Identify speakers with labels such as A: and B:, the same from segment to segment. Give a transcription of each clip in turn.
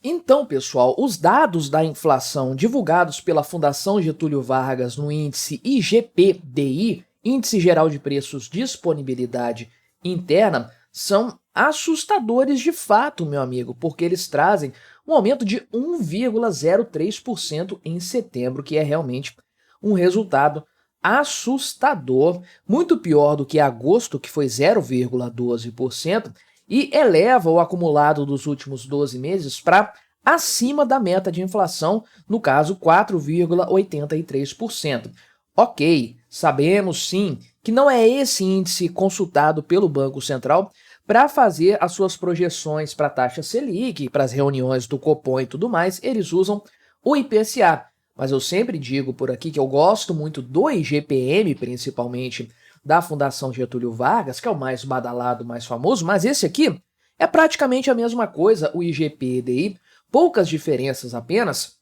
A: Então, pessoal, os dados da inflação divulgados pela Fundação Getúlio Vargas no índice IGPDI, Índice Geral de Preços Disponibilidade Interna, são assustadores de fato, meu amigo, porque eles trazem um aumento de 1,03% em setembro, que é realmente um resultado assustador, muito pior do que agosto, que foi 0,12%, e eleva o acumulado dos últimos 12 meses para acima da meta de inflação, no caso 4,83%. Ok, sabemos sim que não é esse índice consultado pelo Banco Central para fazer as suas projeções para a taxa Selic, para as reuniões do Copom e tudo mais, eles usam o IPCA. Mas eu sempre digo por aqui que eu gosto muito do IGPM, principalmente da Fundação Getúlio Vargas, que é o mais badalado, mais famoso, mas esse aqui é praticamente a mesma coisa, o IGPDI, poucas diferenças apenas,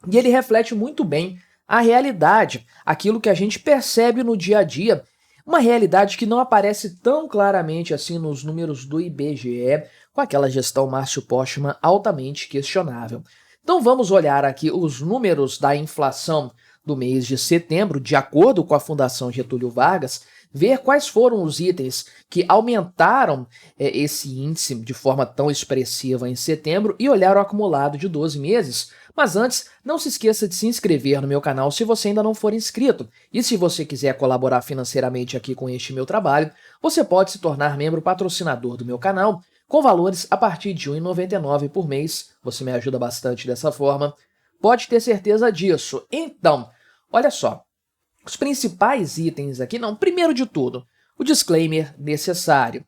A: e ele reflete muito bem a realidade, aquilo que a gente percebe no dia a dia, uma realidade que não aparece tão claramente assim nos números do IBGE, com aquela gestão Márcio Postman altamente questionável. Então vamos olhar aqui os números da inflação do mês de setembro, de acordo com a Fundação Getúlio Vargas, ver quais foram os itens que aumentaram esse índice de forma tão expressiva em setembro e olhar o acumulado de 12 meses. Mas antes, não se esqueça de se inscrever no meu canal se você ainda não for inscrito. E se você quiser colaborar financeiramente aqui com este meu trabalho, você pode se tornar membro patrocinador do meu canal com valores a partir de R$ 1,99 por mês. Você me ajuda bastante dessa forma. Pode ter certeza disso. Então, olha só. Os principais itens aqui, não, primeiro de tudo, o disclaimer necessário.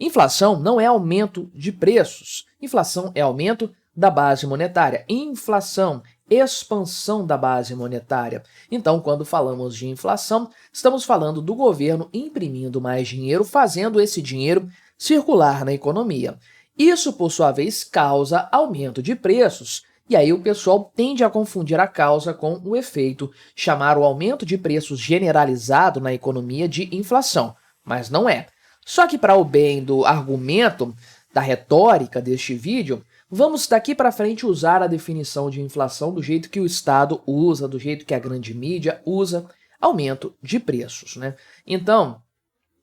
A: Inflação não é aumento de preços, inflação é aumento da base monetária. Inflação, expansão da base monetária. Então, quando falamos de inflação, estamos falando do governo imprimindo mais dinheiro, fazendo esse dinheiro circular na economia. Isso, por sua vez, causa aumento de preços. E aí o pessoal tende a confundir a causa com o efeito, chamar o aumento de preços generalizado na economia de inflação, mas não é. Só que para o bem do argumento, da retórica deste vídeo, vamos daqui para frente usar a definição de inflação do jeito que o Estado usa, do jeito que a grande mídia usa, aumento de preços, né? Então,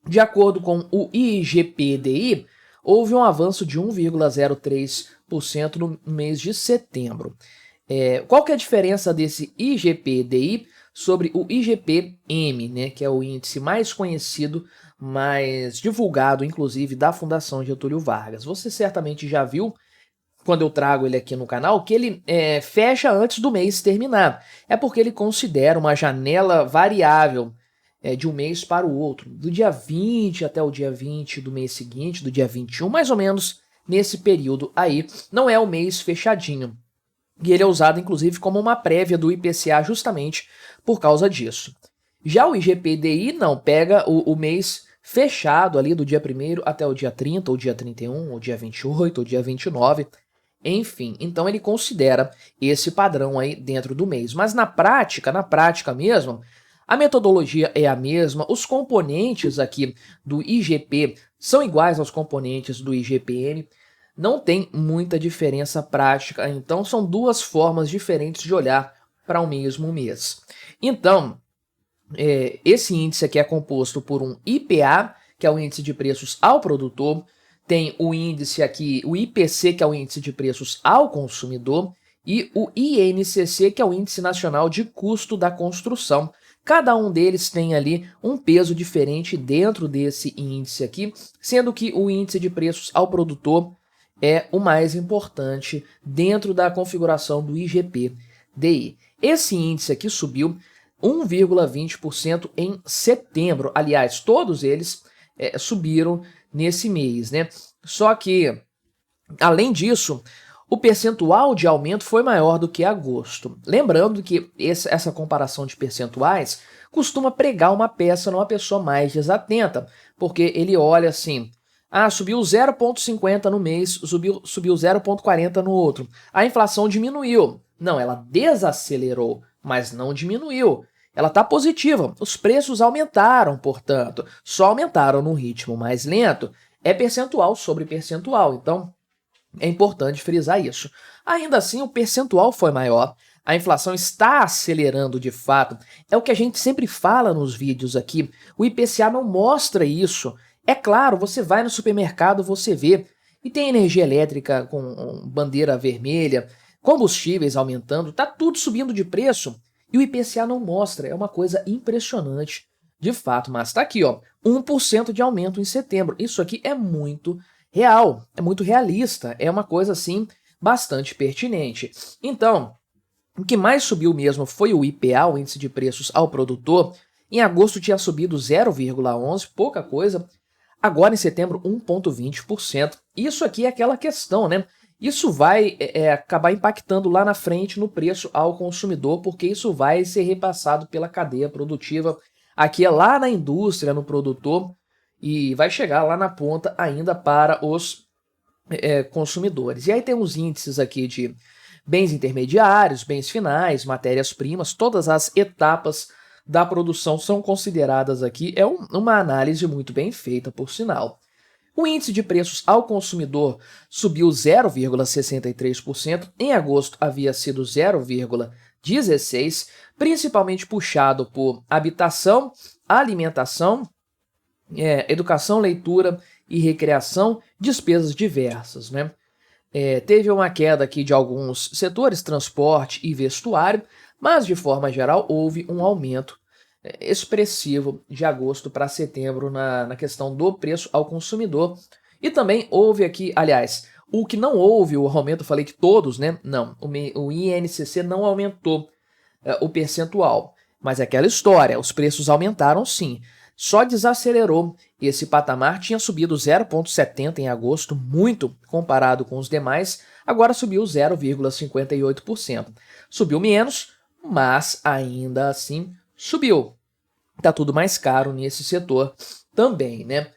A: de acordo com o IGPDI, houve um avanço de 1,03% no mês de setembro. Qual que é a diferença desse IGPDI sobre o IGPM, né, que é o índice mais conhecido, mais divulgado, inclusive, da Fundação Getúlio Vargas? Você certamente já viu, quando eu trago ele aqui no canal, que ele fecha antes do mês terminar. É porque ele considera uma janela variável de um mês para o outro, do dia 20 até o dia 20 do mês seguinte, do dia 21, mais ou menos nesse período aí, não é o mês fechadinho. E ele é usado, inclusive, como uma prévia do IPCA justamente por causa disso. Já o IGPDI não, pega o mês fechado ali do dia 1º até o dia 30, ou dia 31, ou dia 28, ou dia 29, enfim. Então ele considera esse padrão aí dentro do mês. Mas na prática mesmo, a metodologia é a mesma, os componentes aqui do IGP são iguais aos componentes do IGPM, não tem muita diferença prática, então são duas formas diferentes de olhar para o mesmo mês. Então, esse índice aqui é composto por um IPA, que é o índice de preços ao produtor, tem o índice aqui, o IPC, que é o índice de preços ao consumidor, e o INCC, que é o Índice Nacional de Custo da Construção. Cada um deles tem ali um peso diferente dentro desse índice aqui, sendo que o índice de preços ao produtor é o mais importante dentro da configuração do IGPDI. Esse índice aqui subiu 1,20% em setembro. Aliás, todos eles subiram nesse mês, né? Só que, além disso, o percentual de aumento foi maior do que agosto. Lembrando que essa comparação de percentuais costuma pregar uma peça numa pessoa mais desatenta, porque ele olha assim, subiu 0,50 no mês, subiu 0,40 no outro. A inflação diminuiu. Não, ela desacelerou, mas não diminuiu. Ela está positiva. Os preços aumentaram, portanto, só aumentaram num ritmo mais lento. É percentual sobre percentual, então É importante frisar isso. Ainda assim, o percentual foi maior. A inflação está acelerando de fato. É o que a gente sempre fala nos vídeos aqui. O IPCA não mostra isso. É claro, você vai no supermercado, você vê. E tem energia elétrica com bandeira vermelha, combustíveis aumentando, tá tudo subindo de preço. E o IPCA não mostra. É uma coisa impressionante, de fato. Mas tá aqui, ó, 1% de aumento em setembro. Isso aqui é muito real, é muito realista, é uma coisa assim bastante pertinente. Então, o que mais subiu mesmo foi o IPA, o índice de preços ao produtor. Em agosto tinha subido 0,11, pouca coisa. Agora em setembro 1,20%. Isso aqui é aquela questão, né? Isso vai acabar impactando lá na frente no preço ao consumidor, porque isso vai ser repassado pela cadeia produtiva. Aqui é lá na indústria, no produtor, e vai chegar lá na ponta ainda para os consumidores. E aí tem os índices aqui de bens intermediários, bens finais, matérias-primas, todas as etapas da produção são consideradas aqui. É uma análise muito bem feita, por sinal. O índice de preços ao consumidor subiu 0,63%, em agosto havia sido 0,16%, principalmente puxado por habitação, alimentação, educação, leitura e recreação, despesas diversas, né? Teve uma queda aqui de alguns setores, transporte e vestuário, mas de forma geral houve um aumento expressivo de agosto para setembro na questão do preço ao consumidor. E também houve aqui, aliás, o que não houve o aumento, eu falei que todos, né? Não, o INCC não aumentou o percentual, mas é aquela história, os preços aumentaram sim. Só desacelerou. Esse patamar tinha subido 0,70 em agosto, muito comparado com os demais, agora subiu 0,58%. Subiu menos, mas ainda assim subiu. Tá tudo mais caro nesse setor também, né?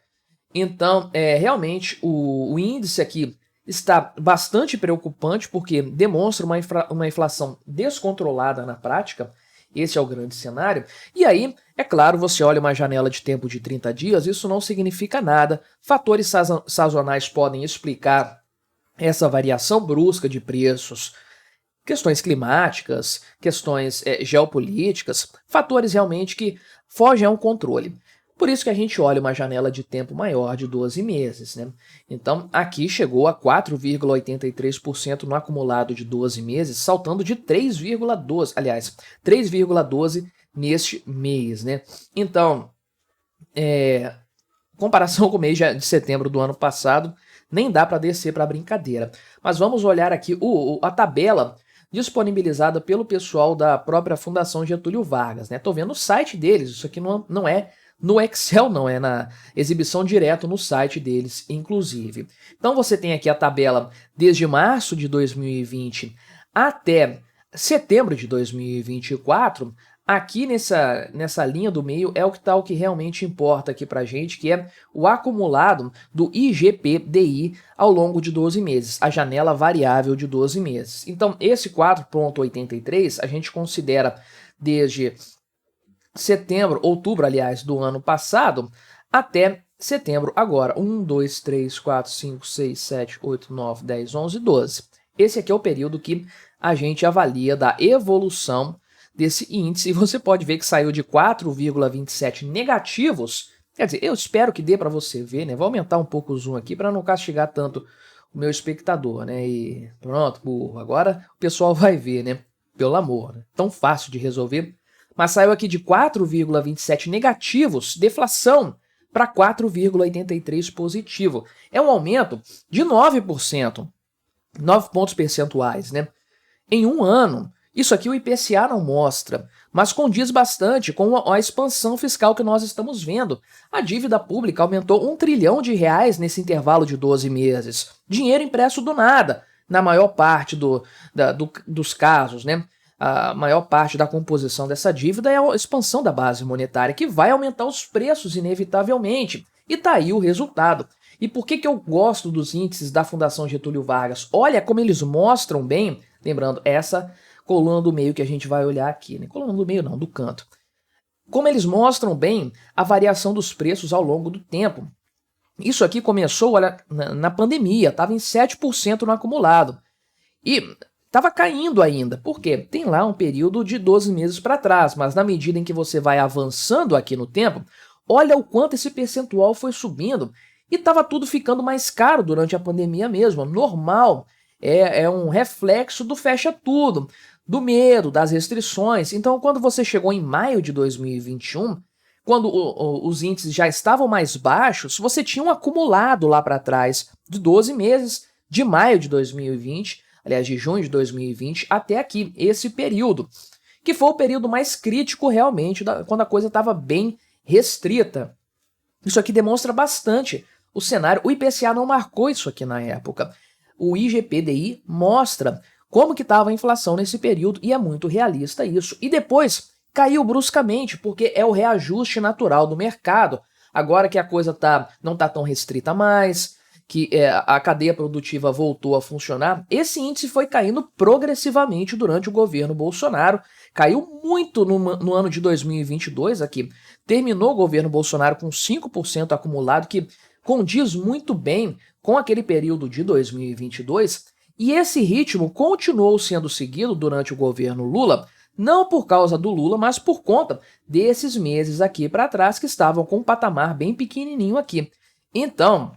A: Então, realmente, o índice aqui está bastante preocupante porque demonstra uma inflação descontrolada na prática. Esse é o grande cenário. E aí, é claro, você olha uma janela de tempo de 30 dias, isso não significa nada. Fatores sazonais podem explicar essa variação brusca de preços, questões climáticas, questões geopolíticas, fatores realmente que fogem ao controle. Por isso que a gente olha uma janela de tempo maior de 12 meses, né? Então, aqui chegou a 4,83% no acumulado de 12 meses, saltando de 3,12%, aliás, 3,12% neste mês, né? Então, comparação com o mês de setembro do ano passado, nem dá para descer para brincadeira. Mas vamos olhar aqui a tabela disponibilizada pelo pessoal da própria Fundação Getúlio Vargas, né? Tô vendo o site deles, isso aqui não é no Excel, não, é na exibição direto no site deles, inclusive. Então você tem aqui a tabela desde março de 2020 até setembro de 2024. Aqui nessa linha do meio é o que realmente importa aqui pra gente, que é o acumulado do IGPDI ao longo de 12 meses, a janela variável de 12 meses. Então, esse 4,83 a gente considera desde outubro, aliás, do ano passado, até setembro agora. 1, 2, 3, 4, 5, 6, 7, 8, 9, 10, 11, 12. Esse aqui é o período que a gente avalia da evolução desse índice, e você pode ver que saiu de 4,27 negativos. Quer dizer, eu espero que dê para você ver, né? Vou aumentar um pouco o zoom aqui para não castigar tanto o meu espectador, né? E pronto, burro. Agora o pessoal vai ver, né? Pelo amor, né? Tão fácil de resolver. Mas saiu aqui de 4,27 negativos, deflação, para 4,83 positivo. É um aumento de 9%, 9 pontos percentuais, né? Em um ano. Isso aqui o IPCA não mostra, mas condiz bastante com a expansão fiscal que nós estamos vendo. A dívida pública aumentou R$ 1 trilhão nesse intervalo de 12 meses. Dinheiro impresso do nada, na maior parte dos casos, né? A maior parte da composição dessa dívida é a expansão da base monetária, que vai aumentar os preços inevitavelmente. E tá aí o resultado. E por que eu gosto dos índices da Fundação Getúlio Vargas? Olha como eles mostram bem, lembrando, essa coluna do meio que a gente vai olhar aqui, né? Coluna do meio não, do canto. Como eles mostram bem a variação dos preços ao longo do tempo. Isso aqui começou, olha, na pandemia, estava em 7% no acumulado. E estava caindo ainda. Por quê? Tem lá um período de 12 meses para trás, mas na medida em que você vai avançando aqui no tempo, olha o quanto esse percentual foi subindo e estava tudo ficando mais caro durante a pandemia mesmo. Normal, é um reflexo do fecha tudo, do medo, das restrições. Então, quando você chegou em maio de 2021, quando os índices já estavam mais baixos, você tinha um acumulado lá para trás de 12 meses, de maio de 2020, aliás, de junho de 2020 até aqui, esse período, que foi o período mais crítico realmente, quando a coisa estava bem restrita. Isso aqui demonstra bastante o cenário. O IPCA não marcou isso aqui na época. O IGPDI mostra como que estava a inflação nesse período e é muito realista isso. E depois caiu bruscamente, porque é o reajuste natural do mercado. Agora que a coisa não está tão restrita mais, que a cadeia produtiva voltou a funcionar, esse índice foi caindo progressivamente durante o governo Bolsonaro. Caiu muito no ano de 2022 aqui. Terminou o governo Bolsonaro com 5% acumulado, que condiz muito bem com aquele período de 2022. E esse ritmo continuou sendo seguido durante o governo Lula, não por causa do Lula, mas por conta desses meses aqui para trás que estavam com um patamar bem pequenininho aqui. Então,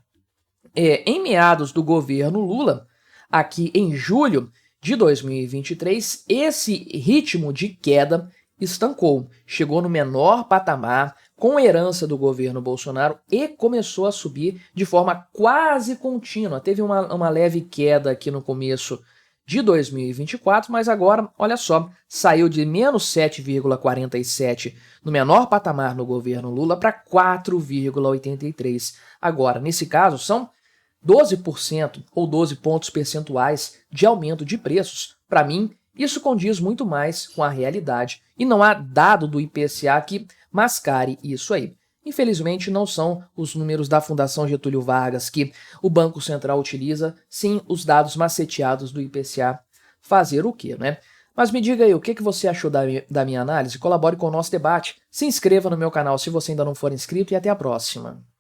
A: em meados do governo Lula, aqui em julho de 2023, esse ritmo de queda estancou, chegou no menor patamar com a herança do governo Bolsonaro e começou a subir de forma quase contínua. Teve uma leve queda aqui no começo de 2024, mas agora, olha só, saiu de menos 7,47 no menor patamar no governo Lula para 4,83. Agora, nesse caso, são 12% ou 12 pontos percentuais de aumento de preços. Para mim, isso condiz muito mais com a realidade e não há dado do IPCA que mascare isso aí. Infelizmente, não são os números da Fundação Getúlio Vargas que o Banco Central utiliza, sim os dados maceteados do IPCA. Fazer o quê, né? Mas me diga aí, o que você achou da minha análise? Colabore com o nosso debate, se inscreva no meu canal se você ainda não for inscrito e até a próxima.